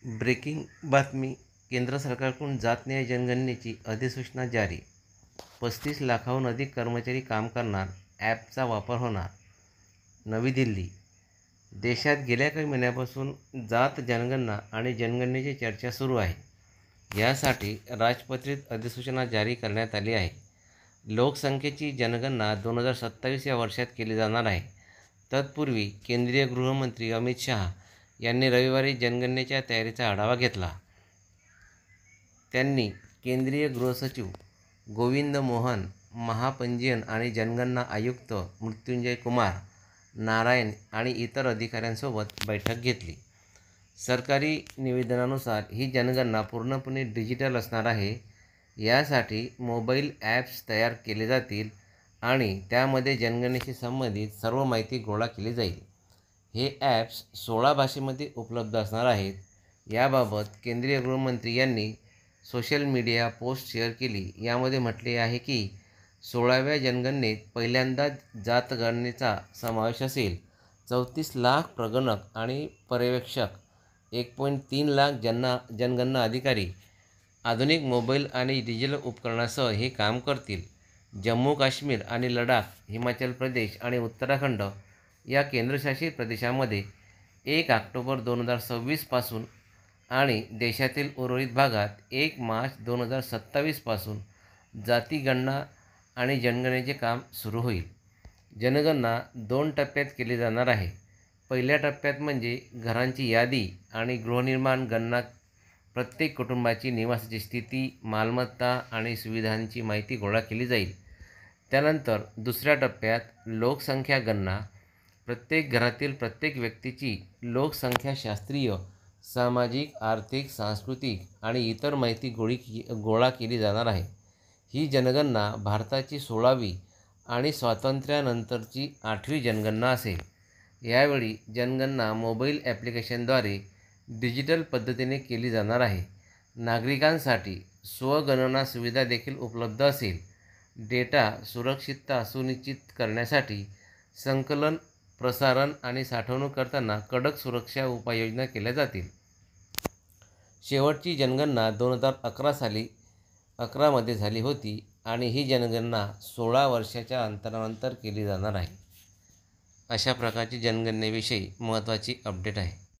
Breaking बातमी. केंद्र सरकारकडून जातनिहाय जनगणनेची अधिसूचना जारी. 35 लाखाहून अधिक कर्मचारी काम करणार, ॲपचा वापर होणार. नवी दिल्ली. देशात गेल्या काही महिन्यापासून जात जनगणना आणि जनगणनेची चर्चा सुरू आहे. यासाठी राजपत्रित अधिसूचना जारी करण्यात आली आहे. लोकसंख्येची जनगणना 2027 या वर्षात केली जाणार आहे. तत्पूर्वी केंद्रीय गृहमंत्री अमित शहा यांनी रविवारी जनगणनेच्या तयारीचा आढावा घेतला. त्यांनी केंद्रीय गृहसचिव गोविंद मोहन, महापंजीयन आणि जनगणना आयुक्त मृत्युंजय कुमार नारायण आणि इतर अधिकाऱ्यांसोबत बैठक घेतली. सरकारी निवेदनानुसार ही जनगणना पूर्णपणे डिजिटल असणार आहे. यासाठी मोबाईल ॲप्स तयार केले जातील आणि त्यामध्ये जनगणनेशी संबंधित सर्व माहिती गोळा केली जाईल. हे ॲप्स 16 भाषेमध्ये उपलब्ध असणार आहेत. याबाबत केंद्रीय गृहमंत्री यांनी सोशल मीडिया पोस्ट शेअर केली. यामध्ये म्हटले आहे की 16व्या जनगणनेत पहिल्यांदा जातगणनेचा समावेश असेल. 34 लाख प्रगणक आणि पर्यवेक्षक, 1.3 लाख जनगणना अधिकारी आधुनिक मोबाईल आणि डिजिटल उपकरणासह हे काम करतील. जम्मू काश्मीर आणि लडाख, हिमाचल प्रदेश आणि उत्तराखंड या केंद्रशासित प्रदेशामध्ये 1 ऑक्टोबर 2026 पासून आणि देशातील उर्वरित भागात 1 मार्च 2027 पासून जाती गणना आणि जनगणनेचे काम सुरू होईल. जनगणना 2 टप्प्यात केली जाणार आहे. पहिल्या टप्प्यात म्हणजे घरांची यादी आणि गृहनिर्माण गणना. प्रत्येक कुटुंबाची निवासाची स्थिती, मालमत्ता आणि सुविधांची माहिती गोळा केली जाईल. त्यानंतर दुसऱ्या टप्प्यात लोकसंख्या गणना. प्रत्येक घरातील प्रत्येक व्यक्तीची लोकसंख्याशास्त्रीय, सामाजिक, आर्थिक, सांस्कृतिक आणि इतर माहिती गोळा केली जाणार आहे. ही जनगणना भारताची 16वी आणि स्वातंत्र्यानंतरची 8वी जनगणना असेल. यावेळी जनगणना मोबाईल ॲप्लिकेशनद्वारे डिजिटल पद्धतीने केली जाणार आहे. नागरिकांसाठी स्वगणना सुविधा देखील उपलब्ध असेल. डेटा सुरक्षितता सुनिश्चित करण्यासाठी संकलन, प्रसारण आणि साठवणूक करताना कडक सुरक्षा उपाययोजना केल्या जातील. शेवटची जनगणना 2011 मध्ये झाली होती आणि ही जनगणना 16 वर्षाच्या अंतरानंतर केली जाणार आहे. अशा प्रकारची जनगणनेविषयी महत्त्वाची अपडेट आहे.